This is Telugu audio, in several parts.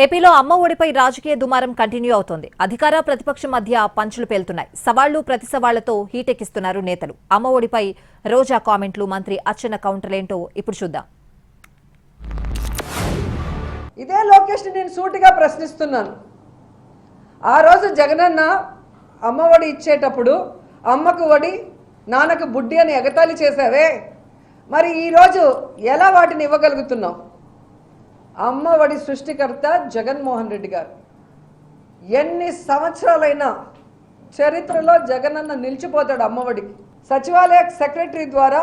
ఏపీలో అమ్మ ఒడిపై రాజకీయ దుమారం కంటిన్యూ అవుతోంది. అధికార ప్రతిపక్షం మధ్య పంచులు పేలుతున్నాయి. సవాళ్లు ప్రతి సవాళ్లతో హీటెక్కిస్తున్నారు నేతలు. అమ్మ ఒడిపై రోజా కామెంట్లు, మంత్రి అర్చన కౌంటర్లేంటో ఇప్పుడు చూద్దాం. ఇదే లోకేష్ నేను సూటిగా ప్రశ్నిస్తున్నాను. ఆ రోజు జగనన్న అమ్మ ఒడి ఇచ్చేటప్పుడు అమ్మకు ఒడి నాన్నకు బుడ్డి అని ఎగతాళి చేసావే, మరి ఈరోజు ఎలా వాటిని ఇవ్వగలుగుతున్నావు? అమ్మ ఒడి సృష్టికర్త జగన్మోహన్ రెడ్డి గారు. ఎన్ని సంవత్సరాలైనా చరిత్రలో జగనన్న నిలిచిపోతాడు అమ్మ ఒడికి. సచివాలయ సెక్రటరీ ద్వారా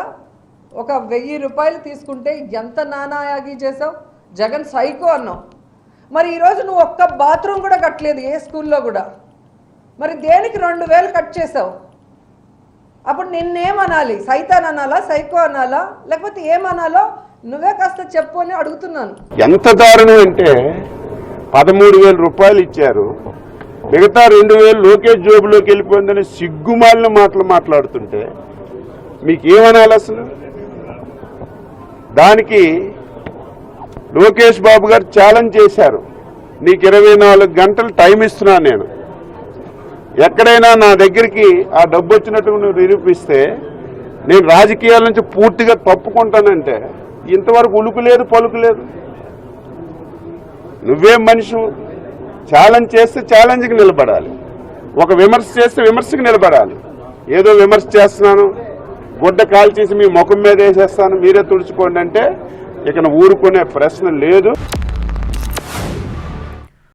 ఒక 1000 రూపాయలు తీసుకుంటే ఎంత నానాయాగి చేసావు? జగన్ సైకో అన్నావు. మరి ఈరోజు నువ్వు ఒక్క బాత్రూమ్ కూడా కట్టలేదు ఏ స్కూల్లో కూడా. మరి దేనికి 2000 కట్ చేసావు? అప్పుడు నిన్నేమనాలి? సైతాన్ అనాలా, సైకో అనాలా, లేకపోతే ఏమనాలో నువ్వే కాస్త చెప్పు అని అడుగుతున్నాను. ఎంత దారుణం అంటే 13,000 రూపాయలు ఇచ్చారు, మిగతా 2,000 లోకేష్ జోబులోకి వెళ్ళిపోయిందని సిగ్గుమాలిన మాటలు మాట్లాడుతుంటే మీకేమనాలి అసలు? దానికి లోకేష్ బాబు గారు ఛాలెంజ్ చేశారు, నీకు 24 గంటలు టైం ఇస్తున్నాను, నేను ఎక్కడైనా నా దగ్గరికి ఆ డబ్బు వచ్చినట్టు నువ్వు నిరూపిస్తే నేను రాజకీయాల నుంచి పూర్తిగా తప్పుకుంటానంటే ఇంతవరకు ఉలుకు లేదు, పలుకు లేదు. నువ్వేం మనిషి? ఛాలెంజ్ చేస్తే ఛాలెంజ్కి నిలబడాలి, ఒక విమర్శ చేస్తే విమర్శకు నిలబడాలి. ఏదో విమర్శ చేస్తున్నాను, గుడ్డ కాల్ చేసి మీ ముఖం మీద వేసేస్తాను, మీరే తుడుచుకోండి అంటే ఇక ఊరుకునే ప్రశ్న లేదు.